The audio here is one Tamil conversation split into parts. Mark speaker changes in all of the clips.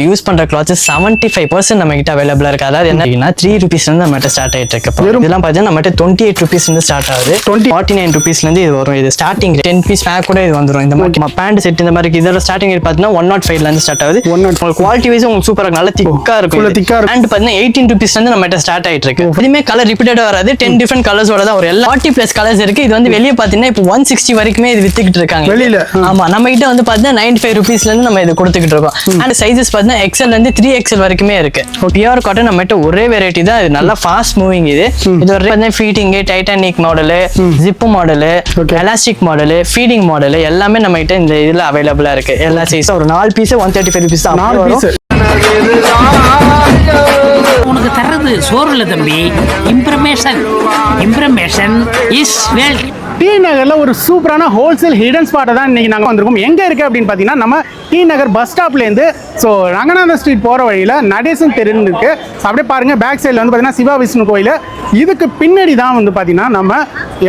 Speaker 1: யூஸ் பண்ற கிளாத்ஸ் 75% நம்ம கிட்ட அவைலபிளா இருக்கு. அதாவது என்ன 3 rupees இருந்து நம்ம கிட்ட ஸ்டார்ட் ஆயிட்டு இருக்கு. இதெல்லாம் பார்த்தீங்கன்னா நம்ம கிட்ட 28 rupees இருந்து ஸ்டார்ட் ஆகுது. 49 rupees இருந்து இது வரும். இது ஸ்டார்டிங் 10 piece பேக் கூட இது வந்துரும். இந்த மாதிரி பேண்ட் செட் இந்த மாதிரி இதோட ஸ்டார்டிங் ரேட் பார்த்தீங்கன்னா 105 ல இருந்து ஸ்டார்ட் ஆகுது. உங்களுக்கு குவாலிட்டி வைஸ் உங்களுக்கு சூப்பரா நல்ல திக்கா இருக்கும். பேண்ட் பார்த்தீங்கன்னா 18 rupees இருந்து நம்ம கிட்ட ஸ்டார்ட் ஆயிட்டு இருக்கு. இதுமே கலர் ரிப்பீட்டடா வராது. 10 டிஃபரண்ட் கலர்ஸோட தான் ஒரு 40+ கலர்ஸ் இருக்கு. இது வந்து வெளிய பார்த்தீங்கன்னா இப்போ 160 வரைக்குமே இது வித்துக்கிட்டு இருக்காங்க
Speaker 2: வெளியில.
Speaker 1: ஆமா, நம்ம கிட்ட வந்து பார்த்தீங்கன்னா 95 rupees ல இருந்து நம்ம இது கொடுத்துக்கிட்டு இருக்கோம். அண்ட் சைஸஸ் பார்த்தீங்கன்னா XL ல இருந்து 3XL வரைக்குமே இருக்கு. பியூர் காட்டன் நம்ம கிட்ட ஒரே வெரைட்டி தான். இது நல்லா ஃபாஸ்ட் மூவிங். இது ஒரு பார்த்தீங்கன்னா feeding, Titanic model, zip model, elastic model, feeding model எல்லாமே நம்ம கிட்ட இந்த இதுல அவைலபிளா இருக்கு. எல்லா சைஸும் ஒரு 4 பீஸ் 135 rupees தான். 4 பீஸ்
Speaker 3: உனக்கு தர்றது சோறு இல்ல தம்பி, information. Information is wealth.
Speaker 2: T நகர்ல ஒரு சூப்பரான ஹோல்சேல் ஹிடன் ஸ்பாட்டை தான் இன்னைக்கு நாங்கள் வந்திருக்கோம். எங்கே இருக்குது அப்படின்னு பார்த்தீங்கன்னா நம்ம டி நகர் பஸ் ஸ்டாப்லேருந்து ரங்கநாத ஸ்ட்ரீட் போகிற வழியில் நடேசன் தெருன்னு இருக்குது. அப்படியே பாருங்கள், பேக் சைடில் வந்து பார்த்தீங்கன்னா சிவா விஷ்ணு கோயில். இதுக்கு பின்னாடி தான் வந்து பார்த்தீங்கன்னா நம்ம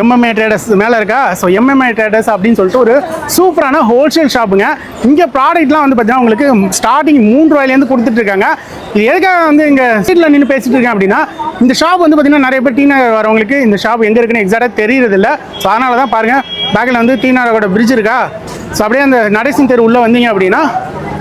Speaker 2: MMA ட்ரேடர்ஸ் மேலே இருக்கா. MMA ட்ரேடர்ஸ் அப்படின்னு சொல்லிட்டு ஒரு சூப்பரான ஹோல்சேல் ஷாப்புங்க. இங்கே ப்ராடக்ட்லாம் வந்து பார்த்தீங்கன்னா உங்களுக்கு ஸ்டார்டிங் 3 ரூபாயிலேருந்து கொடுத்துட்ருக்காங்க. இது எதுக்காக வந்து இங்கே சீட்டில் நின்று பேசிட்டு இருக்கேன் அப்படின்னா, இந்த ஷாப் வந்து பார்த்தீங்கன்னா நிறைய பேர் டி நகர் வரவங்களுக்கு இந்த ஷாப் எங்கே இருக்குன்னு எக்ஸாக்டாக தெரியறதில்ல. ஸோ அதனால தான் பாருங்கள், பேக்கில் வந்து டி நகரோட பிரிட்ஜ் இருக்கா. ஸோ அப்படியே அந்த நடேசன் தெரு உள்ளே வந்தீங்க அப்படின்னா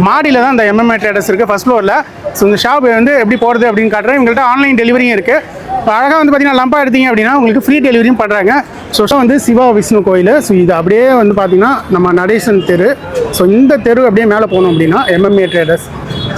Speaker 2: மாடியில் தான் இந்த MMA ட்ரேடர்ஸ் இருக்குது, ஃபர்ஸ்ட் ஃப்ளோரில். ஸோ இந்த ஷாப் வந்து எப்படி போகிறது அப்படின்னு காட்டுறேன். இவங்கள்ட்ட ஆன்லைன் டெலிவரியும் இருக்குது. அழகாக வந்து பார்த்தீங்கன்னா லம்பா எடுத்தீங்க அப்படின்னா உங்களுக்கு ஃப்ரீ டெலிவரியும் பண்ணுறாங்க. ஸோ வந்து சிவா விஷ்ணு கோயில். ஸோ இது அப்படியே வந்து பார்த்தீங்கன்னா நம்ம நடேசன் தெரு. ஸோ இந்த தெரு அப்படியே மேலே போகணும் அப்படின்னா MMA ட்ரேடர்ஸ்.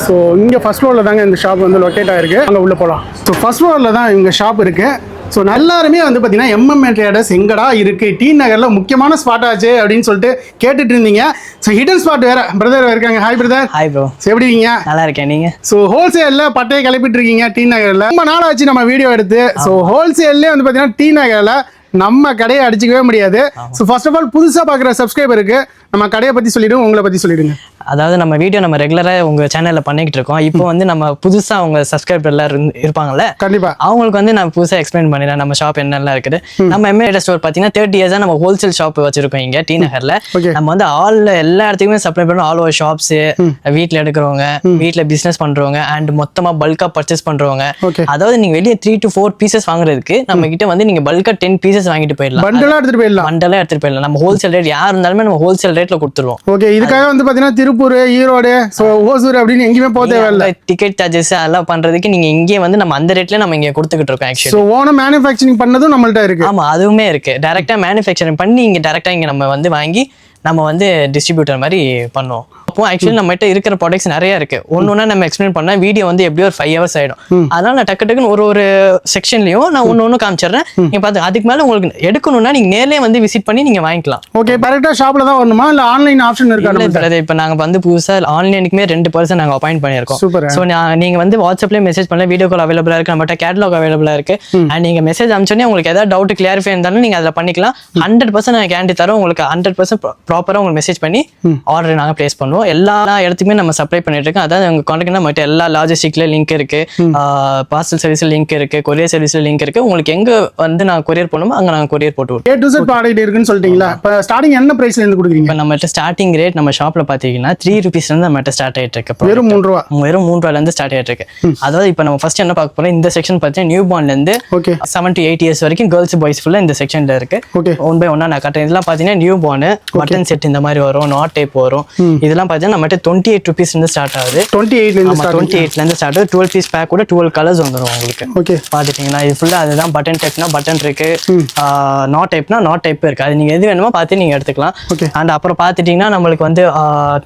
Speaker 2: ஸோ இங்கே ஃபர்ஸ்ட் ஃப்ளோரில் தாங்க இந்த ஷாப் வந்து லொக்கேட் ஆகிருக்கு. அங்கே உள்ளே போகலாம். ஸோ ஃபர்ஸ்ட் ஃப்ளோரில் தான் இவங்க ஷாப் இருக்குது. ஸோ எல்லாருமே வந்து பார்த்தீங்கன்னா MMA ட்ரேடர்ஸ் எங்கடா இருக்குது, டி நகரில் முக்கியமான ஸ்பாட் ஆச்சு அப்படின்னு சொல்லிட்டு கேட்டுட்டு இருந்தீங்க. ஸோ ஹிடன் ஸ்பாட் வேறு பிரதர் இருக்காங்க. Hi brother.
Speaker 1: Hi bro.
Speaker 2: எப்படி இருக்கீங்க?
Speaker 1: நல்லா இருக்கேன். நீங்கள்?
Speaker 2: ஸோ ஹோல்சேலில் பட்டையை கிளப்பிட்டு இருக்கீங்க டி நகரில். ரொம்ப நாள் ஆச்சு நம்ம வீடியோ எடுத்து. ஸோ ஹோல்சேல்லே வந்து பார்த்தீங்கன்னா டி நகரில் நம்ம கடையை அடிச்சிக்கவே முடியாது. ஸோ ஃபர்ஸ்ட் ஆஃப் ஆல் புதுசாக பார்க்குற சப்ஸ்கிரைபருக்கு நம்ம கடையை பற்றி சொல்லிவிடுங்க, உங்களை பற்றி சொல்லிவிடுங்க.
Speaker 1: அதாவது நம்ம வீடியோ நம்ம ரெகுலராக உங்கள் சேனலில் பண்ணிக்கிட்டு இருக்கோம். இப்போ வந்து நம்ம புதுசாக அவங்க சப்ஸ்கிரைபர் எல்லாரும் இருப்பாங்கல்ல,
Speaker 2: கண்டிப்பாக
Speaker 1: அவங்களுக்கு வந்து நான் புதுசாக எக்ஸ்பிளைன் பண்ணிடுறேன் நம்ம ஷாப் என்னெல்லாம் இருக்குது. நம்ம MMA ஸ்டோர் பார்த்தீங்கன்னா 30 years நம்ம ஹோல்சேல் ஷாப் வச்சிருக்கோம் இங்கே டி நகரில். நம்ம வந்து எல்லா இடத்துக்குமே சப்ளை பண்ணுறோம். ஆல் ஓவர் ஷாப்ஸு, வீட்டில் எடுக்கிறவங்க, வீட்டில் பிஸ்னஸ் பண்ணுறவங்க அண்ட் மொத்தமாக பல்காக பர்ச்சேஸ் பண்ணுறவங்க. அதாவது நீங்கள் வெளியே 3 to 4 pieces வாங்குறதுக்கு நம்ம கிட்ட வந்து நீங்கள் பல்காக 10 pieces வாங்கிட்டு போயிடலாம்.
Speaker 2: பண்டலாக எடுத்துகிட்டு போயிடலாம்.
Speaker 1: நம்ம ஹோல்சேல் ரேட் யார் இருந்தாலுமே நம்ம ஹோல்சேல் ரேட்ல கொடுத்துருவோம்.
Speaker 2: ஓகே, இதுக்காக வந்து பார்த்தீங்கன்னா திருப்பூர், ஈரோடு, ஓசூர் அப்படின்னு எங்கேயுமே போக தேவையில்லை.
Speaker 1: டிக்கெட் சார்ஜஸ் அதெல்லாம் பண்றதுக்கு நீங்க இங்கே வந்து நம்ம அந்த ரேட்ல நம்ம இங்க கொடுத்துக்கிட்டு இருக்கோம். ஆக்சுவலி
Speaker 2: ஓன மேனுஃபேக்சரிங் பண்ணதும் நம்மள்ட்ட இருக்கு.
Speaker 1: ஆமா, அதுவுமே இருக்கு. டைரக்டா மேனுஃபேக்சரிங் பண்ணி இங்க டைரக்டா இங்க நம்ம வந்து வாங்கி நம்ம வந்து டிஸ்ட்ரிபியூட்டர் மாதிரி பண்ணுவோம். அப்போ ஆக்சுவலி நம்மகிட்ட இருக்கிற ப்ராடக்ட்ஸ் நிறைய இருக்கு. ஒன்னொன்னா நம்ம எக்ஸ்பிளைன் பண்ணா வீடியோ வந்து எப்படியும் ஒரு 5 hours ஆயிடும். அதனால நான் டக்குன்னு ஒரு செக்ஷன்லயும் நான் ஒன்னு காமிச்சிடுறேன். நீங்க பார்த்து அதுக்கு மேல உங்களுக்கு எடுக்கணும்னா நீங்க நேர்லயே வந்து விசிட் பண்ணி நீங்க வாங்கிக்கலாம்.
Speaker 2: ஓகே, டேரக்டா ஷாப்ல தான் வரணுமா இல்ல ஆன்லைன் ஆப்ஷன் இருக்கா?
Speaker 1: இப்போ நாங்க வந்து புதுசா ஆன்லைனுக்குமே 2 person நாங்க அப்பாயிண்ட் பண்ணியிருக்கோம். ஸோ நீங்க வந்து வாட்ஸ்அப்லேயே மெசேஜ் பண்ணல, வீடியோ கால் அவைலபிளா இருக்கு, நம்மகிட்ட கேட்டலாக் அவைலபிளா இருக்கு. அண்ட் நீங்க மெசேஜ் அனுப்பிச்சோன்னே உங்களுக்கு ஏதாவது டவுட் கிளியரிஃபை இருந்தாலும் நீங்க அதில் பண்ணிக்கலாம். 100% நான் கேரண்டி தரோம். உங்களுக்கு 100% ப்ராப்பரா உங்களுக்கு மெசேஜ் பண்ணி ஆர்டர் நாங்க பிளேஸ் பண்ணுவோம். எல்லா இடத்துக்குமே நம்ம சப்ளை பண்ணிட்டு இருக்கோம். அதாவது உங்க கான்டாக்ட் நம்மகிட்ட எல்லா லாஜிஸ்டிக்ல லிங்க் இருக்கு, பார்சல் சர்வீஸ்ல லிங்க் இருக்கு, கொரியர் சர்வீஸ்ல லிங்க் இருக்கு. உங்களுக்கு எங்க வந்து நான் கொரியர் பண்ணுமோ அங்க நாங்க கொரியர் போட்டு விடுவோம்.
Speaker 2: A to Z ப்ராடக்ட் இருக்குன்னு சொல்லிட்டீங்களா? இப்போ ஸ்டார்டிங் என்ன பிரைஸ்ல இருந்து கொடுக்குறீங்க?
Speaker 1: இப்போ நம்மகிட்ட ஸ்டார்டிங் ரேட் நம்ம ஷாப்ல பாத்தீங்கன்னா 3 rupees இருந்து நம்மகிட்ட ஸ்டார்ட் ஆயிட்டு இருக்கு.
Speaker 2: வெறும் 3 ரூபா.
Speaker 1: வெறும் 3 ரூபாயில இருந்து ஸ்டார்ட் ஆயிட்டு இருக்கு. அதாவது இப்போ நம்ம ஃபர்ஸ்ட் என்ன பார்க்க போறோம், இந்த செக்ஷன் பார்த்தீங்கன்னா நியூ பார்ன்ல இருந்து 7 to 8 years வரைக்கும் கேர்ள்ஸ் பாய்ஸ் ஃபுல்லா இந்த செக்ஷன்ல இருக்கு. ஒன் பை ஒன்னா நான் காட்டுறேன். இதெல்லாம் பாத்தீங்கன்னா நியூ பார்ன் பட்டன் செட் இந்த மாதிரி வரும், நாட் டைப் வரும். இதெல்லாம் பாத்தீங்கன்னா நம்மகிட்ட 28 rupees இருந்து ஸ்டார்ட் ஆகுது. 28 ல இருந்து ஸ்டார்ட் ஆகுது. 12 piece பேக் கூட 12 கலர்ஸ் வந்துரும் உங்களுக்கு. ஓகே, பாத்துட்டீங்கன்னா இது ஃபுல்லா அதுதான். பட்டன் டைப்னா பட்டன் இருக்கு, நாட் டைப்னா நாட் டைப் இருக்கு. அது நீங்க எது வேணுமோ பார்த்து நீங்க எடுத்துக்கலாம். அண்ட் அப்புறம் பாத்துட்டீங்கன்னா நம்மளுக்கு வந்து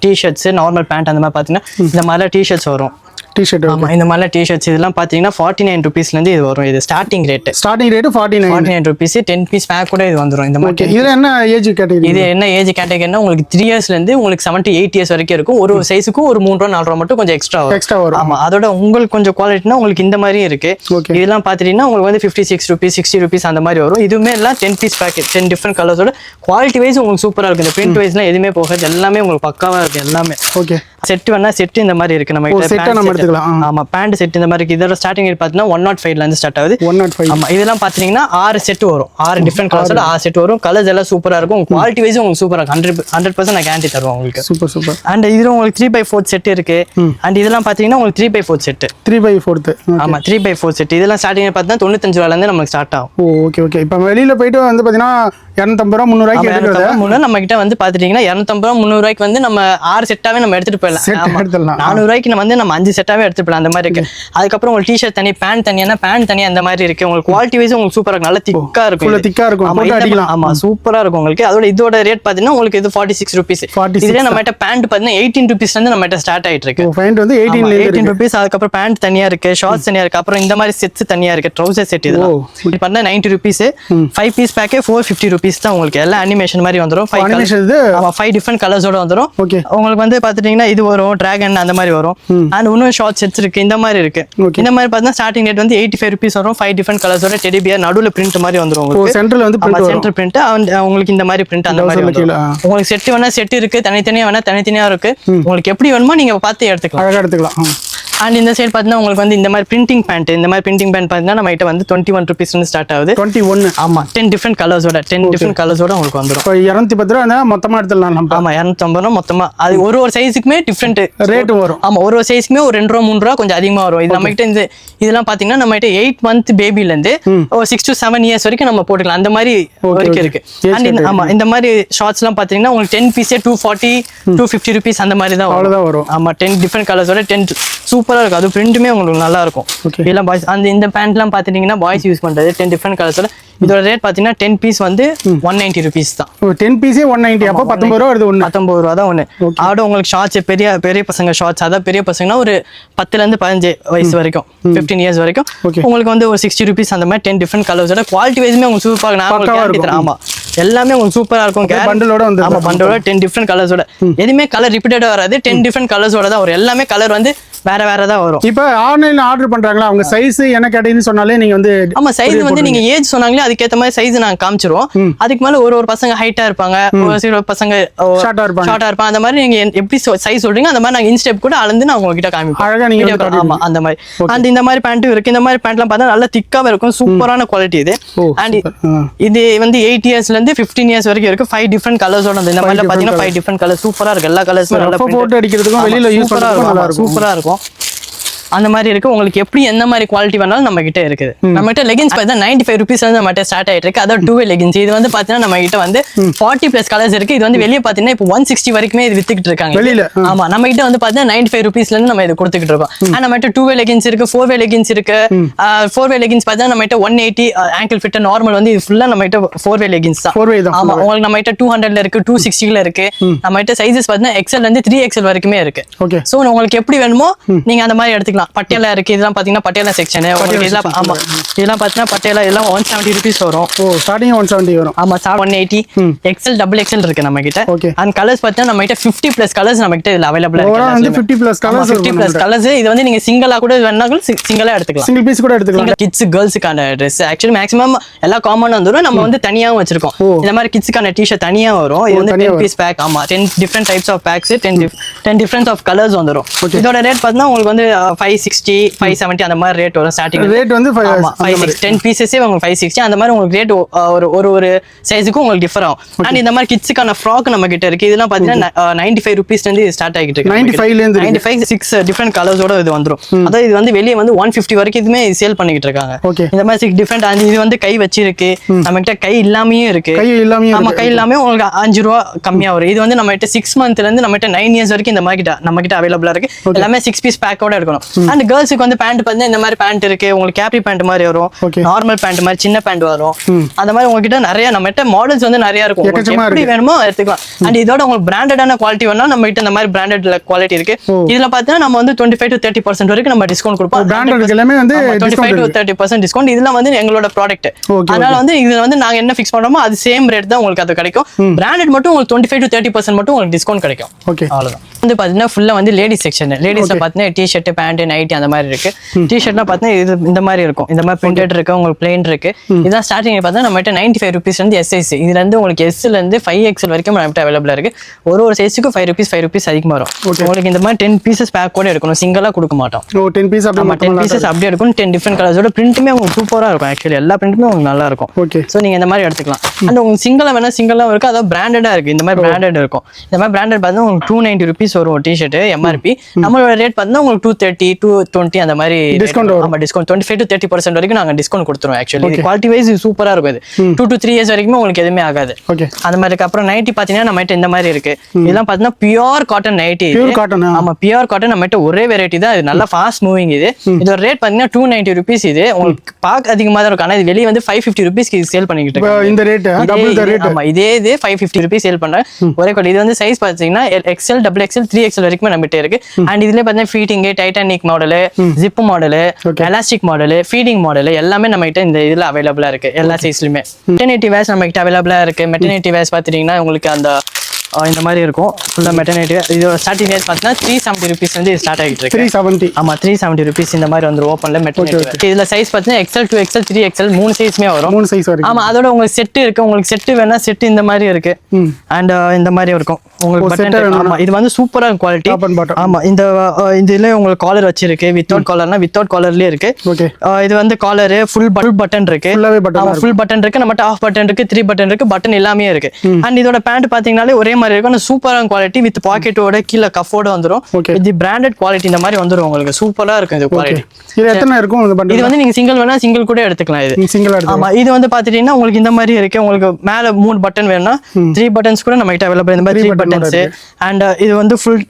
Speaker 1: டிஷர்ட்ஸ், நார்மல் பேண்ட் அந்த மாதிரி பாத்தீங்கன்னா இந்த மாதிரி டிஷர்ட்ஸ் வரும்.
Speaker 2: T-shirt.
Speaker 1: ஆமா, இந்த மாதிரி டிஷர்ட்ஸ் இதெல்லாம் பாத்தீங்கன்னா 49 rupees ல இருந்து இது வரும். இது starting rate 49 rupees. 10 piece pack கூட இது வந்துரும். இந்த மாதிரி
Speaker 2: இது என்ன ஏஜ் கேட்டகரி?
Speaker 1: இது என்ன ஏஜ் கேட்டகரினா உங்களுக்கு 3 years ல இருந்து உங்களுக்கு 7 to 8 years வரைக்கும் இருக்கும். ஒரு சைஸுக்கு ஒரு 3 ரூபா 4 ரூபா மட்டும் கொஞ்சம் எக்ஸ்ட்ரா வரும். ஆமா, அதோட உங்களுக்கு கொஞ்சம் குவாலிட்டினா உங்களுக்கு இந்த மாதிரி இருக்கு. இதெல்லாம் பாத்தீங்கன்னா உங்களுக்கு வந்து 56 rupees, 60 rupees அந்த மாதிரி வரும். இதுவுமே எல்லாம் 10 piece பேக்கெட், 10 டிஃபரெண்ட் கலர்ஸோட குவாலிட்டி வைஸ் உங்களுக்கு சூப்பரா இருக்கு. இந்த பிரிண்ட் வைஸ்லாம் எதுவுமே போகாது, எல்லாமே உங்களுக்கு பக்காவா இருக்கு எல்லாமே. ஓகே, செட் வேணா செட் இந்த மாதிரி இருக்கு நம்ம கிட்ட.
Speaker 2: செட்டா நம்ம எடுத்துக்கலாம்.
Speaker 1: ஆமா பேண்ட் செட் இந்த மாதிரி இருக்கு. இதோட ஸ்டார்டிங் ரேட் பாத்தீங்கன்னா 105 ல இருந்து ஸ்டார்ட் ஆகுது.
Speaker 2: 105.
Speaker 1: ஆமா இதெல்லாம் பாத்தீங்கன்னா 6 செட் வரும். 6 டிஃபரெண்ட் கலர்ஸ்ல 6 செட் வரும். கலர்ஸ் எல்லாம் சூப்பரா இருக்கும். குவாலிட்டி வைஸ் உங்களுக்கு சூப்பரா 100% நான் கேரண்டி தருவேன் உங்களுக்கு.
Speaker 2: சூப்பர்.
Speaker 1: அண்ட் இதுல உங்களுக்கு 3x4 செட் இருக்கு. அண்ட் இதெல்லாம் பாத்தீங்கன்னா உங்களுக்கு 3x4 செட்.
Speaker 2: 3x4.
Speaker 1: ஆமா 3x4 செட். இதெல்லாம் ஸ்டார்டிங் பாத்தீங்கன்னா 95 ரூபாயில இருந்து நமக்கு ஸ்டார்ட் ஆகும்.
Speaker 2: ஓகே. இப்போ வெளியில போயிட்டு வந்து பாத்தீங்கன்னா 250 ரூபா 300 ரூபாய்க்கு எடுக்கிறது.
Speaker 1: நம்ம கிட்ட வந்து பாத்துட்டீங்கன்னா 250 ரூபா 300 ரூபாய்க்கு வந்து நம்ம 6 செட்டாவே நம்ம எடுத்துட்டு போயிடலாம். 400 ரூபாய்க்கு நம்ம வந்து நம்ம 5 செட்டாவே எடுத்துட்டு போயிடலாம். அந்த மாதிரி இருக்கு. அதுக்கப்புறம் உங்களுக்கு டிஷர்ட் தனி, பேண்ட் தனியா, பேண்ட் தனியா அந்த மாதிரி இருக்கு. உங்களுக்கு குவாலிட்டி வைஸ் உங்களுக்கு சூப்பரா இருக்கும். நல்லா திக்கா இருக்கும்.
Speaker 2: ஃபுல்லா திக்கா இருக்கும். போட்டு அடிக்கலாம்.
Speaker 1: ஆமா சூப்பரா இருக்கும் உங்களுக்கு. அதோட இதோட ரேட் பாத்தீங்கன்னா உங்களுக்கு இது 46 ரூபீஸ். இதுல நம்ம கிட்ட பேண்ட் பாத்தீங்கன்னா 18 ரூபீஸ்ல இருந்து நம்ம கிட்ட ஸ்டார்ட் ஆயிட்டு இருக்கு.
Speaker 2: பேண்ட் வந்து 18
Speaker 1: ரூபீஸ். அதுக்கப்புறம் பேண்ட் தனியா இருக்கு, ஷார்ட்ஸ் தனியா இருக்கு. அப்புறம் இந்த மாதிரி செட்ஸ் தனியா இருக்கு. ட்ரவுசர் செட் இதெல்லாம் இது பண்ணா 90 ரூபீஸ். 5 பீஸ் பேக்கே 450 ரூபீஸ் தான் உங்களுக்கு. எல்லாம் அனிமேஷன் மாதிரி வந்துரும். 5 டிஃபரெண்ட் கலர்ஸோட வந்துரும். உங்களுக்கு வந்து பாத்துட்டீங்கன்னா இது வரும், டிராகன் அந்த மாதிரி வரும். அண்ட் இன்னும் ஷார்ட் செட்ஸ் இருக்கு. இந்த மாதிரி இருக்கு. இந்த மாதிரி பார்த்தா ஸ்டார்டிங் ரேட் வந்து 85 ரூபீஸ் வரும். 5 டிஃபரெண்ட் கலர்ஸோட டெடி பியர் நடுவுல பிரிண்ட் மாதிரி வந்துரும் உங்களுக்கு.
Speaker 2: சென்டர்ல வந்து பிரிண்ட் வரும்.
Speaker 1: சென்டர் பிரிண்ட் உங்களுக்கு இந்த மாதிரி பிரிண்ட் அந்த மாதிரி வந்துரும். உங்களுக்கு செட் வேணா செட் இருக்கு, தனித்தனியா வேணா தனித்தனியா இருக்கு. உங்களுக்கு எப்படி வேணுமோ நீங்க பார்த்து எடுத்துக்கலாம்.
Speaker 2: அழகா எடுத்துக்கலாம்.
Speaker 1: அண்ட் இந்த சைடு பார்த்தீங்கன்னா உங்களுக்கு வந்து இந்த மாதிரி பிரிண்டிங் பேண்ட். இந்த மாதிரி பிரிண்டிங் பேண்ட் பார்த்தீங்கன்னா நம்ம கிட்ட வந்து 21 ரூபீஸ் ஸ்டார்ட் ஆகுது.
Speaker 2: 21.
Speaker 1: ஆமா 10 டிஃபரெண்ட் கலர்ஸோட உங்களுக்கு வந்துரும்.
Speaker 2: இப்போ 210 ரூபா மொத்தமா எடுத்துடலாம் நம்ம.
Speaker 1: ஆமா 250 ரூபா மொத்தமா. அது ஒரு சைஸுக்குமே டிஃபரெண்ட்
Speaker 2: ரேட் வரும்.
Speaker 1: ஆமா ஒரு சைஸுக்குமே ஒரு 2 ரூபா 3 ரூபா கொஞ்சம் அதிகமா வரும். இது நம்ம கிட்ட இதெல்லாம் பாத்தீங்கன்னா நம்ம கிட்ட 8 மந்த் பேபில இருந்து 6 to 7 இயர்ஸ் வரைக்கும் நம்ம போட்டுக்கலாம். அந்த மாதிரி வரைக்கும் இருக்கு. அண்ட் ஆமா இந்த மாதிரி ஷார்ட்ஸ் எல்லாம் பாத்தீங்கன்னா உங்களுக்கு 10 பீஸே 240 250 ரூபீஸ் அந்த மாதிரி தான்
Speaker 2: வரும்.
Speaker 1: ஆமா 10 டிஃபரெண்ட் கலர்ஸோட 10 சூப்பரா இருக்கும். அது பிரிண்ட்டுமே உங்களுக்கு நல்லா இருக்கும். இதெல்லாம் பாய்ஸ் அந்த இந்த பேண்ட்லாம் பாத்துட்டீங்கன்னா பாய்ஸ் யூஸ் பண்றது 10 டிஃபரெண்ட் கலர்ஸோட. இதோட ரேட் பாத்தீங்கன்னா 10 பீஸ் வந்து 190 ரூபீஸ் தான். 10
Speaker 2: பீஸே 190. அப்போ 19 ரூபா வருது.
Speaker 1: 19 ரூபா தான் ஒண்ணு. அதோட உங்களுக்கு ஷார்ட்ஸ் பெரிய பசங்க ஷார்ட்ஸ், அதாவது பெரிய பசங்கன்னா ஒரு 10ல இருந்து 15 வயசு வரைக்கும் 15 இயர்ஸ் வரைக்கும் உங்களுக்கு வந்து ஒரு 60 ரூபீஸ் அந்த மாதிரி 10 டிஃபரெண்ட் கலர்ஸோட. குவாலிட்டி வைஸ்மே உங்களுக்கு சூப்பரா நான் உங்களுக்கு ஆமா எல்லாமே உங்களுக்கு சூப்பரா இருக்கும்.
Speaker 2: பண்டலோட வந்து
Speaker 1: ஆமா பண்டலோட 10 டிஃபரெண்ட் கலர்ஸோட. எதுவுமே கலர் ரிப்பீட்டடா வராது. 10 டிஃபரெண்ட் கலர்ஸோட தான் வரும். எல்லாமே கலர் வந்து வேற தான் வரும்.
Speaker 2: இப்போ ஆன்லைன்ல ஆர்டர் பண்றாங்களா அவங்க சைஸ் என்ன கேட்டீங்கன்னு சொன்னாலே நீங்க வந்து
Speaker 1: ஆமா சைஸ் வந்து நீங்க ஏஜ் சொன்னாங்களே அதுக்கேற்ற மாதிரி சைஸ் நாங்க காமிச்சிருவோம். அதுக்கு மேல ஒரு பசங்க ஹைட்டா இருப்பாங்க, ஒரு சில பசங்க ஷார்ட்டா இருப்பாங்க. அந்த மாதிரி நீங்க எப்படி சைஸ் சொல்றீங்க அந்த மாதிரி நாங்க இன்ஸ்டெப் கூட அளந்து நான் உங்ககிட்ட காமிப்போம். ஆமா அந்த மாதிரி. அண்ட் இந்த மாதிரி பேண்ட்டும் இருக்கு. இந்த மாதிரி பேண்ட்லாம் பார்த்தா நல்லா திக்காவே இருக்கும். சூப்பரான குவாலிட்டி இது. அண்ட் இது வந்து 8 இயர்ஸ்ல இருந்து 15 இயர்ஸ் வரைக்கும் இருக்கு. 5 டிஃபரெண்ட் கலர்ஸோட இந்த மாதிரி பாத்தீங்கன்னா 5 டிஃபரெண்ட் கலர் சூப்பரா இருக்கு. எல்லா கலர்ஸும் நல்லா
Speaker 2: போட்டோ அடிக்கிறதுக்கும் வெளியில யூஸ் பண்றதுக்கும்
Speaker 1: சூப்பரா இருக்கும். அந்த மாதிரி இருக்கு. உங்களுக்கு எப்படி எந்த மாதிரி குவாலிட்டி வேணாலும் நம்ம கிட்ட இருக்குது. நம்ம கிட்ட லெகின்ஸ் பார்த்தா 95 ரூபீஸ் வந்து நம்ம கிட்ட ஸ்டார்ட் ஆயிட்டு இருக்கு. அதாவது 2-வே லெகின்ஸ். இது வந்து பாத்தீங்கன்னா நம்ம கிட்ட வந்து 40+ கலர்ஸ் இருக்கு. இது வந்து வெளியே பாத்தீங்கன்னா இப்போ 160 வரைக்குமே இது வித்துக்கிட்டு இருக்காங்க. ஆமா நம்ம கிட்ட வந்து பாத்தீங்கன்னா 95 ரூபீஸ்ல இருந்து நம்ம இது கொடுத்துக்கிட்டு இருக்கோம். ஆனா நம்ம கிட்ட 2-வே லெகின்ஸ் இருக்கு, 4-வே லெகின்ஸ் இருக்கு. 4-வே லெகின்ஸ் பார்த்தா நம்ம கிட்ட 180 ஆங்கிள் ஃபிட் நார்மல் வந்து இது ஃபுல்லா நம்ம கிட்ட 4-வே லெகின்ஸ் தான். ஆமா உங்களுக்கு நம்ம கிட்ட 200ல இருக்கு, 260ல இருக்கு. நம்ம கிட்ட சைஸஸ் பாத்தீங்கன்னா XL ல இருந்து 3XL வரைக்குமே இருக்கு. சோ உங்களுக்கு எப்படி வேணுமோ நீங்க அந்த மாதிரி எடுத்துக்கலாம். பட்டியாலா இருக்கு. இதெல்லாம் பாத்தீங்கன்னா பட்டியாலா செக்ஷன். இதெல்லாம் ஆமா இதெல்லாம் பாத்தீங்கன்னா பட்டியாலா எல்லாம் 170 ரூபீஸ் வரும்.
Speaker 2: ஸ்டார்டிங் 170 வரும்.
Speaker 1: ஆமா 180 XL XXL இருக்கு நம்ம கிட்ட. அந்த கலர்ஸ் பாத்தீங்கன்னா நம்ம கிட்ட 50+ கலர்ஸ் நம்ம கிட்ட இதுல அவைலபிளா இருக்கு.
Speaker 2: வந்து 50+ கலர்ஸ்
Speaker 1: 50+ கலர்ஸ். இது வந்து நீங்க சிங்கிளா கூட வேணாலும் சிங்கிளா எடுத்துக்கலாம்.
Speaker 2: சிங்கிள் பீஸ் கூட எடுத்துக்கலாம்.
Speaker 1: கிட்ஸ் கேர்ள்ஸ்க்கான Dress ஆக்சுவலி மேக்ஸிமம் எல்லா காமன் வந்துரும். நம்ம வந்து தனியாவும் வச்சிருக்கோம். இந்த மாதிரி கிட்ஸ்க்கான T-shirt தனியா வரும். இது வந்து 10 பீஸ் பேக். ஆமா 10 different types of packs 10 different of colours வந்துரும். இதோட ரேட் பாத்தீங்கன்னா உங்களுக்கு வந்து 560 570 அந்த மாதிரி ரேட் வரும். ஸ்டார்டிங் ரேட் வந்து 10 பீசஸே உங்களுக்கு 560 அந்த மாதிரி உங்களுக்கு ரேட் ஒரு சைஸுக்கு உங்களுக்கு டிஃபர் ஆகும். அண்ட் இந்த மாதிரி கிட்ஸ்க்கான ஃப்ராக் நம்ம கிட்ட இருக்கு. இதெல்லாம் பாத்தீங்கன்னா 95 ரூபீஸ்ல இருந்து ஸ்டார்ட் ஆகிட்டு இருக்கு.
Speaker 2: 95ல இருந்து
Speaker 1: 95 6 டிஃபரெண்ட் கலர்ஸோட இது வந்துரும். அதாவது இது வந்து வெளியே வந்து 150 வரைக்கும் இதுமே சேல் பண்ணிட்டு இருக்காங்க. இந்த மாதிரி 6 டிஃபரெண்ட். அண்ட் இது வந்து கை வச்சிருக்கு. நம்ம கிட்ட கை இல்லாமயே இருக்கு. ஆமா கை இல்லாம உங்களுக்கு 5 ரூபா கம்மியா வரும். இது வந்து நம்ம கிட்ட 6 மந்த்ல இருந்து நம்ம கிட்ட 9 இயர்ஸ் வரைக்கும் இந்த மாதிரி நம்ம கிட்ட அவைலபிளா இருக்கு. எல்லாமே 6 பீஸ் பேக்கோட எடுக்கணும். அண்ட் கேர்ள்ஸ்க்கு வந்து பேண்ட் பாத்தீங்கன்னா இந்த மாதிரி பேண்ட் இருக்கு. உங்களுக்கு கேப்ரி பேண்ட் மாதிரி வரும், நார்மல் பேண்ட் மாதிரி சின்ன பேண்ட் வரும். அந்த மாதிரி உங்ககிட்ட நிறைய நம்ம கிட்ட மாடல்ஸ் வந்து நிறைய இருக்கும். எப்படி வேணுமோ எடுத்துக்கலாம். அண்ட் இதோட உங்களுக்கு பிராண்டடான குவாலிட்டி வேணா நம்ம கிட்ட இந்த மாதிரி பிராண்டட் குவாலிட்டி இருக்கு. இதுல பாத்தீங்கன்னா நம்ம வந்து 25 to 30% வரைக்கும் நம்ம டிஸ்கவுண்ட் கொடுப்போம்.
Speaker 2: பிராண்டட் எல்லாமே வந்து
Speaker 1: 25 to 30% டிஸ்கவுண்ட். இதெல்லாம் வந்து எங்களோட ப்ராடக்ட். அதனால வந்து இதுல வந்து நாங்க என்ன ஃபிக்ஸ் பண்றோமோ அது சேம் ரேட் தான் உங்களுக்கு அது கிடைக்கும். பிராண்டட் மட்டும் உங்களுக்கு 25 to 30% மட்டும் உங்களுக்கு டிஸ்கவுண்ட் கிடைக்கும். அவ்வளவுதான். வந்து பாத்தீங்கன்னா ஃபுல்லா வந்து லேடிஸ் செக்ஷன். லேடிஸ்ல பாத்தீங்கன்னா T-shirt பேண்ட் நைட்டி அந்த மாதிரி இருக்கு. டிஷர்ட்லாம் பார்த்தீங்கன்னா இது இந்த மாதிரி இருக்கும், இந்த மாதிரி பிரிண்டட் இருக்கு, உங்களுக்கு பிளேன் இருக்கு. இதான் ஸ்டார்டிங் பார்த்தா நம்மகிட்ட 95 rupees வந்து எஸ் சைஸ். இதுல இருந்து உங்களுக்கு எஸ்ல இருந்து 5XL வரைக்கும் நம்மகிட்ட அவைலபிளா இருக்கு. ஒரு சைஸுக்கு 5 rupees அதிகமா வரும். உங்களுக்கு இந்த மாதிரி 10 pieces பேக் கூட எடுக்கணும், சிங்கிளா கொடுக்க மாட்டோம்.
Speaker 2: 10 பீஸ் அப்படியே
Speaker 1: 10 pieces அப்படியே இருக்கும். 10 டிஃபரெண்ட் கலர்ஸோட பிரிண்ட்டுமே உங்களுக்கு சூப்பரா இருக்கும். ஆக்சுவலி எல்லா பிரிண்ட்டுமே உங்களுக்கு நல்லா இருக்கும்.
Speaker 2: ஓகே.
Speaker 1: ஸோ நீங்க இந்த மாதிரி எடுத்துக்கலாம். அண்ட் உங்களுக்கு சிங்கிளா வேணா சிங்கிளா இருக்கு, அதாவது பிராண்டடா இருக்கு. இந்த மாதிரி பிராண்டட் இருக்கும். இந்த மாதிரி பிராண்டட் பார்த்தா உங்களுக்கு 290 rupees வரும் டிஷர்ட் எம்ஆர்பி. நம்மளோட ரேட் பார்த்தா உங்களுக்கு 230 220 அந்த மாதிரி டிஸ்கவுண்ட் வரும். ஆமா, டிஸ்கவுண்ட் 25 to 30% வரைக்கும் நாங்க டிஸ்கவுண்ட் கொடுத்துருவோம். ஆக்சுவலி குவாலிட்டி வைஸ் சூப்பரா இருக்கும். இது 2 to 3 years வரைக்கும் உங்களுக்கு எதுவுமே ஆகாது.
Speaker 2: ஓகே.
Speaker 1: அந்த மாதிரி இருக்கு. அப்புறம் நைட்டி பாத்தீங்கன்னா நம்ம இந்த மாதிரி இருக்கு. இதெல்லாம் பாத்தீங்கன்னா pure cotton nightie.
Speaker 2: Pure cotton.
Speaker 1: ஆமா, பியூர் காட்டன் நம்ம ஒரே வெரைட்டி தான். இது நல்லா ஃபாஸ்ட் மூவிங். இது இதோட ரேட் பாத்தீங்கன்னா 290 rupees. இது உங்களுக்கு பாக்க அதிகமா தான் இருக்கும். ஆனா இது வெளிய வந்து 550 rupees க்கு சேல் பண்ணிக்கிட்டு இருக்காங்க.
Speaker 2: இந்த ரேட் டபுள் தி ரேட்.
Speaker 1: ஆமா, இதே 550 rupees சேல் பண்றாங்க. ஒரே குவாலிட்டி. இது வந்து சைஸ் பாத்தீங்கன்னா XL, XXL, 3XL வரைக்கும் நம்மகிட்ட இருக்கு. அண்ட் இதுல பாத்தீங்கன்னா feeding, Titanic model, zip model, elastic model, feeding model எல்லாமே நம்மகிட்ட இந்த இதுல அவைலபிளா இருக்கு. எல்லா சைஸ்லயுமே. மெட்டர்னிட்டி வேர்ஸ் நம்மகிட்ட அவைலபிளா இருக்கு. மெட்டர்னிட்டி வேர்ஸ் பாத்தீங்கன்னா உங்களுக்கு அந்த இந்த மாதிரி இருக்கும். ஃபுல்லா மெட்டர்னிட்டி. இது ஸ்டார்டிங் ரேட் பார்த்தீங்கன்னா 370 rupees வந்து ஸ்டார்ட் ஆகிட்டு இருக்கு.
Speaker 2: 370.
Speaker 1: ஆமா, 370 rupees இந்த மாதிரி வந்து ஓப்பன்ல மெட்டர்னிட்டி. இதுல சைஸ் பார்த்தீங்கன்னா XL, 2XL, 3XL 3 சைஸ்மே வரும்.
Speaker 2: 3 சைஸ் வரைக்கும்.
Speaker 1: ஆமா, அதோட உங்களுக்கு செட் இருக்கு. உங்களுக்கு செட் வேணா செட் இந்த மாதிரி இருக்கு. அண்ட் இந்த மாதிரி இருக்கும் உங்களுக்கு பட்டன். ஆமா, இது வந்து சூப்பரா குவாலிட்டி. ஆமா, இந்த இதுல உங்களுக்கு காலர் வச்சிருக்கு. வித்தவுட் காலர்னா வித்தவுட் காலர்லயே இருக்கு.
Speaker 2: ஓகே.
Speaker 1: இது வந்து காலர் ஃபுல் பட்டன் இருக்கு. ஃபுல் பட்டன் இருக்கு. நம்மட்ட ஆஃப் பட்டன் இருக்கு, 3 பட்டன் இருக்கு, பட்டன் எல்லாமே இருக்கு. அண்ட் இதோட பேண்ட் பாத்தீங்கன்னாலே ஒரே மாதிரி இருக்கும். சூப்பரான குவாலிட்டி வித் பாக்கெட்டோட கீழ கஃபோட வந்துரும். இது பிராண்டட் குவாலிட்டி இந்த மாதிரி வந்துரும். உங்களுக்கு சூப்பரா இருக்கும் இந்த குவாலிட்டி.
Speaker 2: இது எத்தனை இருக்கும் இந்த பட்டன்?
Speaker 1: இது வந்து நீங்க சிங்கிள் வேணா சிங்கிள் கூட எடுத்துக்கலாம். இது சிங்கிள் எடுத்துக்கலாம். ஆமா, இது வந்து பாத்துட்டீங்கன்னா உங்களுக்கு இந்த மாதிரி இருக்கு. உங்களுக்கு மேல 3 பட்டன் வேணும்னா 3 பட்டன்ஸ் கூட நம்ம கிட்ட அவைலபிள். இந்த மாதிரி 3 பட்டன்ஸ். அண்ட் இது வந்து ஃபுல்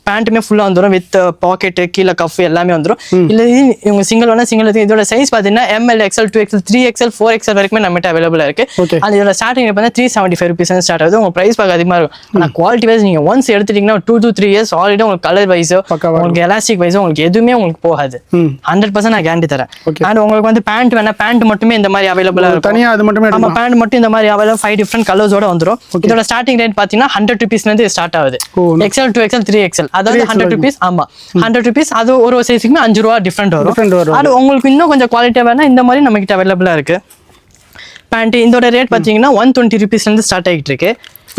Speaker 1: பேண்ட்டுமே ஃபுல்லா வந்துடும். வித் பாக்கெட், கீழே கஃப் எல்லாமே வந்துடும். இல்ல இவங்க சிங்கிள் வேணா சிங்கிள். இதோட சைஸ் பாத்தீங்கன்னா ML, XL, 2XL, 3XL, 4XL வரைக்குமே நம்மகிட்ட அவைலபிளா இருக்கு. அது இதோட ஸ்டார்டிங் பார்த்தா 375 rupees ஸ்டார்ட் ஆகுது. உங்க பிரைஸ் பார்க்க அதிகமா இருக்கும். ஆனா குவாலிட்டி வைஸ் நீங்க ஒன்ஸ் எடுத்துட்டீங்கன்னா 2 to 3 years ஆல்ரெடி உங்களுக்கு கலர் வைஸோ உங்களுக்கு எலாஸ்டிக் வைஸோ உங்களுக்கு எதுவுமே உங்களுக்கு போகாது. 100% நான் கேரண்டி தரேன். அண்ட் உங்களுக்கு வந்து பேண்ட் வேணா பேண்ட் மட்டுமே இந்த மாதிரி அவைலபிளா இருக்கும்.
Speaker 2: தனியா அது மட்டுமே.
Speaker 1: ஆமா, பேண்ட் மட்டும் இந்த மாதிரி அவைலபிள் 5 டிஃபரெண்ட் கலர்ஸோட வந்துடும். இதோட ஸ்டார்டிங் ரேட் பாத்தீங்கன்னா 100 rupees இருந்து ஸ்டார்ட் ஆகுது. XL, 2XL, 3XL அதாவது 100 rupees. ஆமா, 100 rupees. அது ஒரு சைஸ்க்குமே 5 ரூபா டிஃபரெண்ட் வரும். அது உங்களுக்கு இன்னும் கொஞ்சம் குவாலிட்டியா வேணா இந்த மாதிரி நம்ம கிட்ட அவைலபிளா இருக்கு. பேண்ட் இதோட ரேட் பாத்தீங்கன்னா 120 rupees இருந்து ஸ்டார்ட் ஆகிட்டு இருக்கு.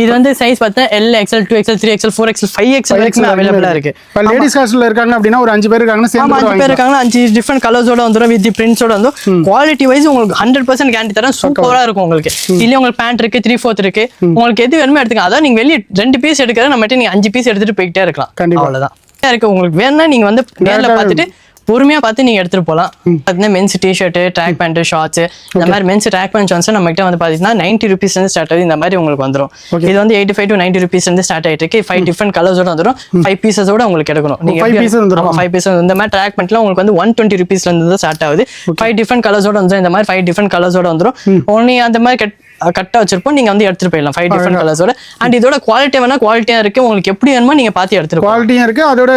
Speaker 1: இது வந்து சைஸ் பார்த்தா L, XL, 2XL, 3XL, 4XL, 5XL வரைக்கும் அவைலபிளா இருக்கு.
Speaker 2: இப்போ லேடிஸ் காஸ்ட்ல இருக்காங்க அப்படினா ஒரு 5 பேர் இருக்காங்கன்னா சேர்ந்து
Speaker 1: 5 பேர் இருக்காங்கன்னா 5 டிஃபரெண்ட் கலர்ஸோட வந்துரும். வித் பிரிண்ட்ஸோட வந்து குவாலிட்டி வைஸ் உங்களுக்கு 100% கேரண்டி தரேன். சூப்பரா இருக்கும் உங்களுக்கு. இல்ல உங்களுக்கு பேண்ட் இருக்கு, 3/4 இருக்கு. உங்களுக்கு எது வேணுமோ எடுத்துக்கலாம். அதான் நீங்க வெளிய 2 பீஸ் எடுக்கற நம்மட்ட நீங்க 5 பீஸ் எடுத்துட்டு போயிட்டே இருக்கலாம். அவ்வளவுதான் இருக்கு. உங்களுக்கு வேணும்னா நீங்க வந்து நேர்ல பார்த்துட்டு பொறுமையா பார்த்து நீங்க எடுத்துட்டு போலாம். பாத்தீங்கன்னா men's T-shirt, track pant, shorts இந்த மாதிரி மென்ஸ் ட்ராக் பேண்ட் ஷார்ட்ஸ் நம்ம கிட்ட வந்து பாத்தீங்கன்னா 90 rupees இருந்து ஸ்டார்ட் ஆகுது. இந்த மாதிரி உங்களுக்கு வந்துரும். இது வந்து 85 to 90 rupees இருந்து ஸ்டார்ட் ஆயிட்டு இருக்கு. 5 டிஃபரெண்ட் கலர்ஸோட வந்துரும். 5 பீசஸோட உங்களுக்கு எடுக்கணும். நீங்க 5 பீஸ் வந்துரும். 5 பீஸ் இந்த மாதிரி ட்ராக் பேண்ட்ல உங்களுக்கு வந்து 120 rupees இருந்து தான் ஸ்டார்ட் ஆகுது. 5 டிஃபரெண்ட் கலர்ஸோட வந்துரும். இந்த மாதிரி 5 டிஃபரெண்ட் கலர்ஸோட வந்துரும். ஒன்லி அந்த மாதிரி கட்டா வச்சிருப்போம். நீங்க வந்து எடுத்துட்டு போயிடலாம் 5 டிஃபரெண்ட் கலர்ஸோட. அண்ட் இதோட குவாலிட்டி வேணா குவாலிட்டியா இருக்கு. உங்களுக்கு எப்படி வேணுமோ நீங்க பார்த்து எடுத்துட்டு
Speaker 2: குவாலிட்டியா இருக்கு. அதோட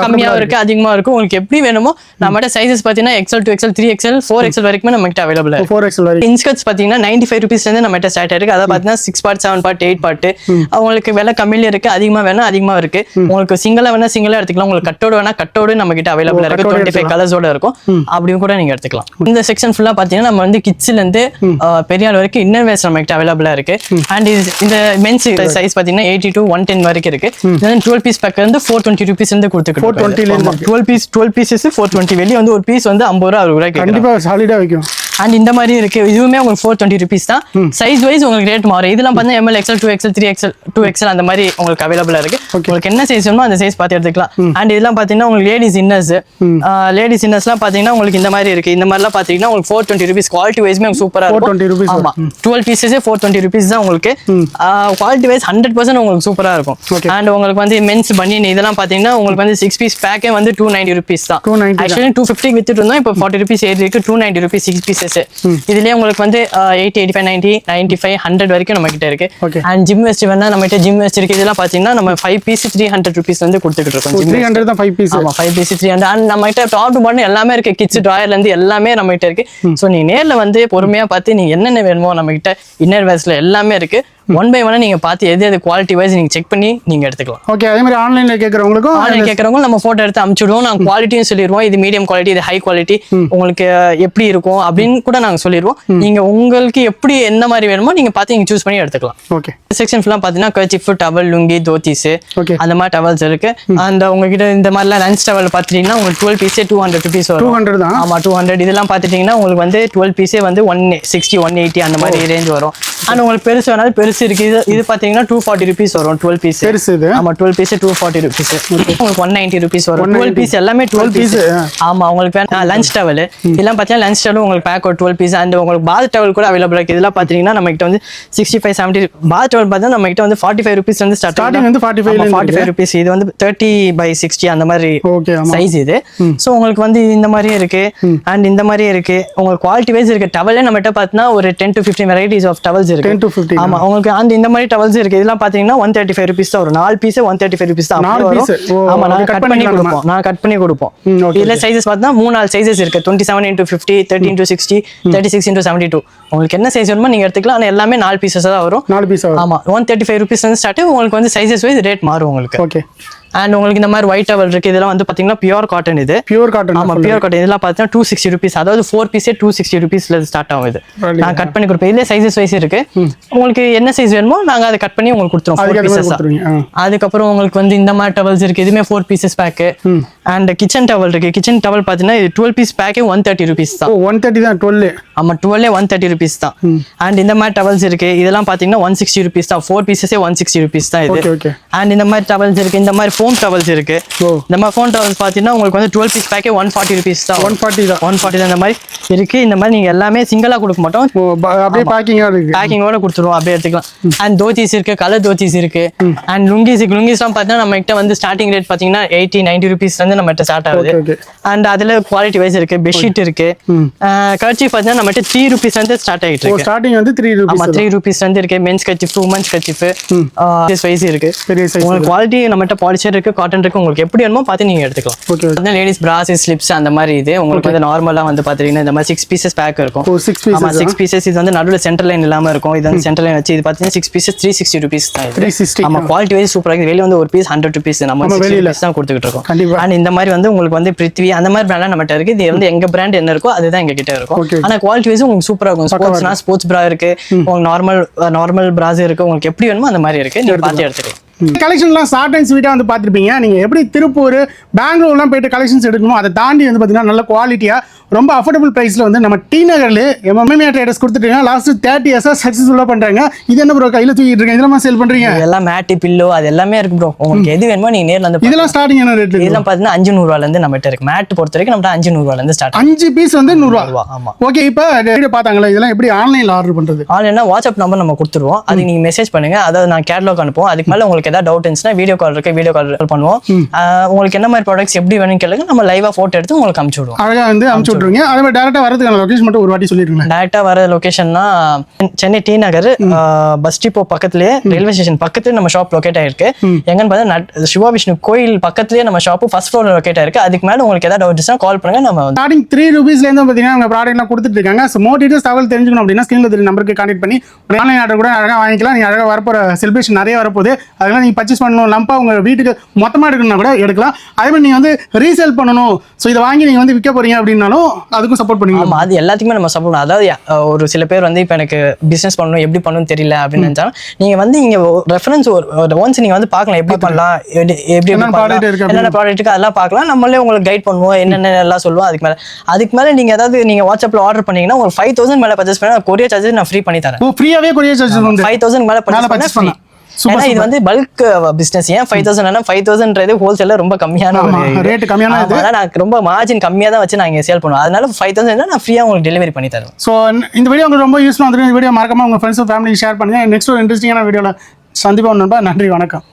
Speaker 1: கம்மியா இருக்கு, அதிகமா இருக்கு. உங்களுக்கு எப்படி வேணுமோ நம்மகிட்ட சைஸஸ் பாத்தீங்கன்னா XL, 2XL, 3XL, 4XL வரைக்கும் நம்ம கிட்ட அவைலபிள் இருக்கு.
Speaker 2: 4XL வரைக்கும்.
Speaker 1: இன்ஸ்கர்ட்ஸ் பாத்தீங்கன்னா 95 rupees இருந்து நம்ம கிட்ட ஸ்டார்ட் ஆயிருக்கு. அத பாத்தீங்கன்னா 6 part, 7 part, 8 part உங்களுக்கு விலை கம்மியில இருக்கு. அதிகமா வேணா அதிகமா இருக்கு. உங்களுக்கு சிங்கிளா வேணா சிங்கிளா எடுத்துக்கலாம். உங்களுக்கு கட்டோட வேணா கட்டோட நம்ம கிட்ட அவைலபிள் இருக்கு. 25 கலர்ஸோட இருக்கும். அப்படியும் கூட நீங்க எடுத்துக்கலாம். இந்த செக்ஷன் ஃபுல்லா பாத்தீங்கன்னா நம்ம வந்து கிட்ஸ்ல இருந்து பெரிய ஆள் வரைக்கும் இன்னர் வேர்ஸ் நம்ம கிட்ட அவைலபிளா இருக்கு. அண்ட் இந்த மென்ஸ் சைஸ் பாத்தீங்கன்னா 80 to 110 வரைக்கும் இருக்கு. 12 பீஸ் பேக் வந்து 420 rupees இருந்து கொடுத்துக்கிட்டு 12 pieces 420. வெளிய வந்து ஒரு பீஸ் வந்து 50 ரூபாய் 60 ரூபாய்
Speaker 2: கண்டிப்பா சாலிடா வைக்கும்.
Speaker 1: அண்ட் இந்த மாதிரி இருக்கு. இதுவுமே உங்களுக்கு 420 rupees தான். சைஸ் வைஸ் உங்களுக்கு ரேட் மாறும். இதெல்லாம் பார்த்தா ML, XL, 2XL, 3XL, 2XL அந்த மாதிரி உங்களுக்கு அவைலபிளா இருக்கு. உங்களுக்கு என்ன சைஸ் வேணுமோ அந்த சைஸ் பார்த்து எடுத்துக்கலாம். அண்ட் இதெல்லாம் பாத்தீங்கன்னா உங்களுக்கு லேடிஸ் இன்னர்ஸ்லாம் பாத்தீங்கன்னா உங்களுக்கு இந்த மாதிரி இருக்கு. இந்த மாதிரிலாம் பாத்தீங்கன்னா உங்களுக்கு 420 rupees. குவாலிட்டி வைஸ்மே சூப்பரா இருக்கும்.
Speaker 2: 420 rupees.
Speaker 1: ஆமா, 12 pieces 420 rupees தான் உங்களுக்கு. குவாலிட்டி வைஸ் 100% உங்களுக்கு சூப்பரா இருக்கும். அண்ட் உங்களுக்கு வந்து மென்ஸ் பனியன் இதெல்லாம் பாத்தீங்கன்னா உங்களுக்கு வந்து 6 piece பேக்கே வந்து 290 rupees தான். ஆக்சுவலி 250 வித்துட்டு இருந்தோம். இப்போ 40 rupees ஏறி இருக்கு. 290 rupees 6 pieces. இதுலயே உங்களுக்கு வந்து 80, 85, 90, 95, 100 வரைக்கும் நம்ம கிட்ட இருக்கு. அண்ட் ஜிம் வெஸ்ட் வேணா நம்ம கிட்ட ஜிம் வெஸ்ட் இருக்கு. இதெல்லாம் பாத்தீங்கன்னா நம்ம 5 piece 300 rupees வந்து கொடுத்துக்கிட்டு இருக்கோம்.
Speaker 2: 300 தான் 5 piece.
Speaker 1: ஆமா, 5 piece 300. அண்ட் நம்ம கிட்ட டாப் டு பாட்டம் எல்லாமே இருக்கு. கிட்ஸ் ட்ராயர்ல இருந்து எல்லாமே நம்ம கிட்ட இருக்கு. சோ நீங்க நேர்ல வந்து பொறுமையா பார்த்து நீங்க என்னென்ன வேணுமோ நம்ம கிட்ட இன்னர் வேர்ஸ்ல எல்லாமே இருக்கு. ஒன் பை ஒன்னா நீங்க பார்த்து எது குவாலிட்டி வைஸ் நீங்க செக் பண்ணி நீங்க எடுத்துக்கலாம்.
Speaker 2: ஓகே, அதே மாதிரி ஆன்லைன்ல கேட்கறவங்களுக்கும்
Speaker 1: ஆன்லைன் கேட்கறவங்க நம்ம போட்டோ எடுத்து அனுப்பிச்சுடுவோம். நாங்க குவாலிட்டியும் சொல்லிடுவோம், இது மீடியம் குவாலிட்டி, இது ஹை குவாலிட்டி, உங்களுக்கு எப்படி இருக்கும் அப்படின்னு கூட நாங்க சொல்லிடுவோம். நீங்க உங்களுக்கு எப்படி என்ன மாதிரி வேணுமோ நீங்க பார்த்து நீங்க சூஸ் பண்ணி எடுத்துக்கலாம்.
Speaker 2: ஓகே,
Speaker 1: செக்ஷன் ஃபுல்லா பாத்தீங்கன்னா கர்ச்சீஃப், டவல், லுங்கி, தோத்திஸ் அந்த மாதிரி டவல்ஸ் இருக்கு. அந்த உங்ககிட்ட இந்த மாதிரிலாம் லஞ்ச் டவல் பாத்துட்டீங்கன்னா உங்களுக்கு 12 பீஸே 200 rupees வரும்.
Speaker 2: 200 தான்.
Speaker 1: ஆமா 200. இதெல்லாம் பாத்துட்டீங்கன்னா உங்களுக்கு வந்து 12 பீஸே வந்து 160 180 அந்த மாதிரி ரேஞ்ச் வரும். ஆனா உங்களுக்கு பெருசு வேணாலும் பெருசு இருக்கு. இது பாத்தீங்கன்னா 240 rupees வரும் 12 பீஸ்.
Speaker 2: பெருசு இது.
Speaker 1: ஆமா 12 பீஸ் 240 rupees. உங்களுக்கு 190 rupees வரும். 12 பீஸ் எல்லாமே 12 பீஸ். ஆமா உங்களுக்கு வேணா லஞ்ச் டவல் இதெல்லாம் பாத்தீங்கன்னா லஞ்ச் டவல் உங்களுக்கு பேக் ஒரு 12 பீஸ். அண்ட் உங்களுக்கு பாத் டவல் கூட அவைலபிள் இருக்கு. இதெல்லாம் பாத்தீங்கன்னா நம்ம கிட்ட வந்து 65 70 பாத் டவல் பார்த்தா நம்ம கிட்ட வந்து 45 rupees வந்து ஸ்டார்டிங்
Speaker 2: வந்து 45
Speaker 1: rupees. இது வந்து 30x60 அந்த மாதிரி சைஸ் இது. சோ உங்களுக்கு வந்து இந்த மாதிரியே இருக்கு அண்ட் இந்த மாதிரியே இருக்கு. உங்களுக்கு குவாலிட்டி வைஸ் இருக்கு. டவலே நம்ம கிட்ட பார்த்தா ஒரு 10 to 15 varieties of towels இருக்கு.
Speaker 2: 10 to 15.
Speaker 1: ஆமா உங்களுக்கு அந்த இந்த மாதிரி டவல்ஸ் இருக்கு. இதெல்லாம் பாத்தீங்கன்னா 135 rupees தான் வரும். 4 பீஸ் 135 rupees தான் வரும். ஆமா நான் கட் பண்ணி கொடுப்போம். இதுல சைஸஸ் பார்த்தா 3-4 சைஸஸ் இருக்கு. 27x50, 30x60, 36x72. உங்களுக்கு என்ன சைஸ் வேணுமோ நீங்க எடுத்துக்கலாம். ஆனா எல்லாமே 4 பீசஸ் தான் வரும்.
Speaker 2: 4 பீஸ்.
Speaker 1: ஆமா 135 rupees வந்து ஸ்டார்ட். உங்களுக்கு வந்து சைஸஸ் வைஸ் ரேட் மாறும் உங்களுக்கு.
Speaker 2: ஓகே.
Speaker 1: அண்ட் உங்களுக்கு இந்த மாதிரி ஒயிட் டவல் இருக்கு. இதெல்லாம் வந்து பாத்தீங்கன்னா பியூர் காட்டன். இது
Speaker 2: பியூர் காட்டன்.
Speaker 1: ஆமா பியூர் காட்டன். இதெல்லாம் பாத்தீங்கன்னா 260 rupees. அதாவது 4 பீஸே 260 rupeesல ஸ்டார்ட் ஆகும். இது நான் கட் பண்ணி கொடுப்பேன். இதுல சைஸஸ் வைஸ் இருக்கு. உங்களுக்கு என்ன சைஸ் வேணுமோ நாங்க அதை கட் பண்ணி உங்களுக்கு கொடுத்துருவோம் 4 பீசஸ். அதுக்கப்புறம் உங்களுக்கு வந்து இந்த மாதிரி டவல்ஸ் இருக்கு. இதுமே 4 pieces pack. And kitchen towel இருக்கு. கிச்சன் டவல் பாத்தீங்கன்னா இது 12 பீஸ் பேக்கே 130 rupees தான்.
Speaker 2: 130 தான் 12.
Speaker 1: ஆமா 12 130 rupees தான். அண்ட் இந்த மாதிரி டவல்ஸ் இருக்கு. இதெல்லாம் பாத்தீங்கன்னா 160 rupees தான். 4 பீசஸே 160 rupees தான் இது. அண்ட் இந்த மாதிரி டவல்ஸ் இருக்கு. இந்த மாதிரி ஃபோம் டவல்ஸ் இருக்கு. இந்த மாதிரி ஃபோன் டவல்ஸ் பாத்தீங்கன்னா உங்களுக்கு வந்து 12 பீஸ் பேக்கே 140 rupees தான். 140 தான். இந்த மாதிரி இருக்கு. இந்த மாதிரி நீங்க எல்லாமே சிங்கிளா கொடுக்க மாட்டோம்.
Speaker 2: அப்படியே
Speaker 1: பேக்கிங்கோட கொடுத்துருவோம். அப்படியே எடுத்துக்கலாம். அண்ட் தோத்திஸ் இருக்கு. கலர் தோத்திஸ் இருக்கு. அண்ட் லுங்கிஸ்லாம் பாத்தீங்கன்னா நம்ம கிட்ட வந்து ஸ்டார்டிங் ரேட் பாத்தீங்கன்னா 80-90 rupees வந்து நம்ம கிட்ட ஸ்டார்ட் ஆகுது. அண்ட் அதுல குவாலிட்டி வைஸ் இருக்கு. பெட்ஷீட் இருக்கு. கர்ச்சீஃப் பாத்தீங்கன்னா நம்ம கிட்ட 3 rupees வந்து ஸ்டார்ட் ஆயிட்டு இருக்கு.
Speaker 2: ஸ்டார்டிங் வந்து 3 rupees.
Speaker 1: ஆமா 3 rupees வந்து இருக்கு. Men's kerchief, women's kerchief size wise இருக்கு. உங்களுக்கு குவாலிட்டி நம்ம கிட்ட பாலிஸ்டர் இருக்கு, காட்டன் இருக்கு. உங்களுக்கு எப்படி வேணுமோ பார்த்து நீங்க எடுத்துக்கலாம்.
Speaker 2: ஓகே.
Speaker 1: லேடிஸ் பிராஸ், ஸ்லிப்ஸ் அந்த மாதிரி இது உங்களுக்கு வந்து நார்மலா வந்து பாத்தீங்கன்னா இந்த மாதிரி 6 பீசஸ் பேக் இருக்கும். ஆமா 6 பீசஸ். இது வந்து நடுவுல சென்டர் லைன் இல்லாம இருக்கும். இது வந்து சென்டர் லைன் வச்சு இது பாத்தீங்கன்னா 6 பீசஸ் 360 rupees தான் இது.
Speaker 2: 360.
Speaker 1: ஆமா குவாலிட்டி வைஸ் சூப்பரா இருக்கு. வெளிய வந்து ஒரு பீஸ் 100 rupees. நம்ம 60 rupees தான் கொடுத்துட்டு இருக்கோம். அண்ட் இந்த மாதிரி வந்து உங்களுக்கு வந்து பிருத்வி அந்த மாதிரி பிராண்ட் நம்ம கிட்ட இருக்கு. இது வந்து எங்க பிராண்ட் என்ன இருக்கோ அதுதான் எங்க கிட்ட இருக்கும். ஆனா குவாலிட்டி வைஸ் உங்களுக்கு சூப்பரா இருக்கும். ஸ்போர்ட்ஸ்னா ஸ்போர்ட்ஸ் பிரா இருக்கு. உங்களுக்கு நார்மல் பிராஸ் இருக்கு. உங்களுக்கு எப்படி வேணுமோ அந்த மாதிரி இருக்கு. நீங்க பார்த்து எடுத்துக்கலாம்.
Speaker 2: கலெக்ஷன்லாம் ஷார்ட் அண்ட் ஸ்வீட்டாக வந்து பார்த்துருப்பீங்க. நீங்கள் எப்படி திருப்பூர், பெங்களூர்லாம் போயிட்டு கலெக்ஷன்ஸ் எடுக்கணுமோ அதை தாண்டி வந்து பார்த்தீங்கன்னா நல்ல குவாலிட்டியாக ரொம்ப அஃபோர்டபுள் ப்ரைஸில் வந்து நம்ம டி நகர்லேயே எம்எம்ஏ ட்ரேடர்ஸ் கொடுத்துட்டு லாஸ்ட் 30 இயர்ஸாக சக்ஸஸ்ஃபுல்லாக பண்ணுறாங்க. இது என்ன ப்ரோ கையில் தூக்கிட்டு இருக்கேன், இதெல்லாம் சேல் பண்ணுறீங்க?
Speaker 1: இதெல்லாம் மேட்டு, பில்லோ அது எல்லாமே இருக்கு ப்ரோ. உங்களுக்கு எது வேணுமோ நீங்கள் நேரில் வந்து
Speaker 2: இதெல்லாம் ஸ்டார்டிங் என்ன ரேட்?
Speaker 1: இதெல்லாம் பார்த்தீங்கன்னா 500 ரூபாயிலேருந்து நம்ம கிட்ட இருக்கு. மேட் பொறுத்த வரைக்கும் நம்ம 500 ரூபாயிலேருந்து ஸ்டார்ட்.
Speaker 2: 5 பீஸ் வந்து 100 ரூபா. ஆமாம். ஓகே. இப்போ வீடியோ பார்த்தாங்களா, இதெல்லாம் எப்படி ஆன்லைனில் ஆர்டர் பண்ணுறது?
Speaker 1: ஆன்லைன்னா வாட்ஸ்அப் நம்பர் நம்ம கொடுத்துருவோம். அதுக்கு நீங்கள் மெசேஜ் பண்ணுங்க. அதாவது நான் கேட்லாக் அனுப்புவோம். அதுக்கு மேலே உங்களுக்கு ஏதாவது டவுட் இருந்துச்சுன்னா வீடியோ கால் இருக்கு. வீடியோ கால் பண்ணுவோம். உங்களுக்கு என்ன மாதிரி ப்ராடக்ட்ஸ் எப்படி வேணும்னு கேளுங்க. நம்ம லைவா போட்டோ எடுத்து உங்களுக்கு அனுப்பிச்சு விடுவோம்.
Speaker 2: அழகாக வந்து அனுப்பிச்சு விட்ருங்க. அதே மாதிரி டேரக்டாக வரதுக்கான லொகேஷன் மட்டும் ஒரு வாட்டி சொல்லிடுங்க.
Speaker 1: டேரக்டா வர லொகேஷன்னா சென்னை டி நகர் பஸ் டிப்போ பக்கத்துலயே, ரயில்வே ஸ்டேஷன் பக்கத்துலயே நம்ம ஷாப் லொகேட் ஆயிருக்கு. எங்கன்னு பார்த்தா சிவா விஷ்ணு கோயில் பக்கத்துலயே நம்ம ஷாப்பு ஃபர்ஸ்ட் ஃப்ளோர்ல லொகேட் ஆயிருக்கு. அதுக்கு மேல உங்களுக்கு ஏதாவது டவுட் இருந்துச்சுன்னா கால் பண்ணுங்க. நம்ம
Speaker 2: ஸ்டார்டிங் 3 rupeesலேருந்து பார்த்தீங்கன்னா அவங்க ப்ராடக்ட்லாம் கொடுத்துட்டு இருக்காங்க. ஸோ மோர் டீடைல்ஸ் தகவல் தெரிஞ்சுக்கணும் அப்படின்னா ஸ்க்ரீனில் தெரிய நம்பருக்கு கான்டெக்ட் பண்ணி ஆன்லைன் ஆர்டர் கூட அழகாக வாங்கிக்கலாம். நீங்கள் அழகாக வரப்போகிற செலிப்ரேஷன் நிறைய வரப்போகுது. அதெல்லாம் நீங்கள் பர்ச்சேஸ் பண்ணணும், லம்பா உங்கள் வீட்டுக்கு மொத்தமாக எடுக்கணும்னா கூட எடுக்கலாம். அதே மாதிரி நீங்கள் வந்து ரீசேல் பண்ணணும், ஸோ இதை வாங்கி நீங்கள் வந்து விற்க போறீங்க அப்படின்னாலும் அதுக்கும் சப்போர்ட் பண்ணுவீங்க.
Speaker 1: ஆமா அது எல்லாத்துக்குமே நம்ம சப்போர்ட். அதாவது ஒரு சில பேர் வந்து இப்போ எனக்கு பிசினஸ் பண்ணணும், எப்படி பண்ணணும் தெரியல அப்படின்னு நினைச்சாலும் நீங்க வந்து இங்க ரெஃபரன்ஸ் ஒன்ஸ் நீங்க வந்து பார்க்கலாம். எப்படி பண்ணலாம், எப்படி என்னென்ன ப்ராடக்ட் இருக்கு அதெல்லாம் பார்க்கலாம். நம்மளே உங்களுக்கு கைட் பண்ணுவோம், என்னென்ன எல்லாம் சொல்லுவோம். அதுக்கு மேல நீங்க ஏதாவது நீங்க வாட்ஸ்அப்ல ஆர்டர் பண்ணீங்கன்னா ஒரு 5000 மேல பர்ச்சேஸ் பண்ணா கொரியர் சார்ஜஸ் நான் ஃப்ரீ பண்ணி தரேன்.
Speaker 2: ஃப்ரீயாவே கொரியர் சார்ஜஸ் வந்து
Speaker 1: 5000 மேல பர்ச்சேஸ் பண்ணா. ஏன்னா இது வந்து பல்க் பிசினஸ். ஏன் 5000 5000ன்றது ஹோல்சேல்ல ரொம்ப கம்மியான
Speaker 2: ரேட் கம்மியான இது.
Speaker 1: நான் ரொம்ப மார்ஜின் கம்மியா தான் வச்சு நான் இங்க சேல் பண்ணுவேன். அதனால 5000 நான் ஃப்ரீயா உங்களுக்கு டெலிவரி பண்ணி தருவேன்.
Speaker 2: சோ இந்த வீடியோ உங்களுக்கு ரொம்ப யூஸ்ஃபுல்லா இருந்திருக்கு. இந்த வீடியோ மறக்காம உங்க ஃப்ரெண்ட்ஸ் ஃபேமிலி ஷேர் பண்ணுங்க. நெக்ஸ்ட் ஒரு இன்ட்ரெஸ்டிங்கான வீடியோல சந்திப்போம் நண்பா. நன்றி, வணக்கம்.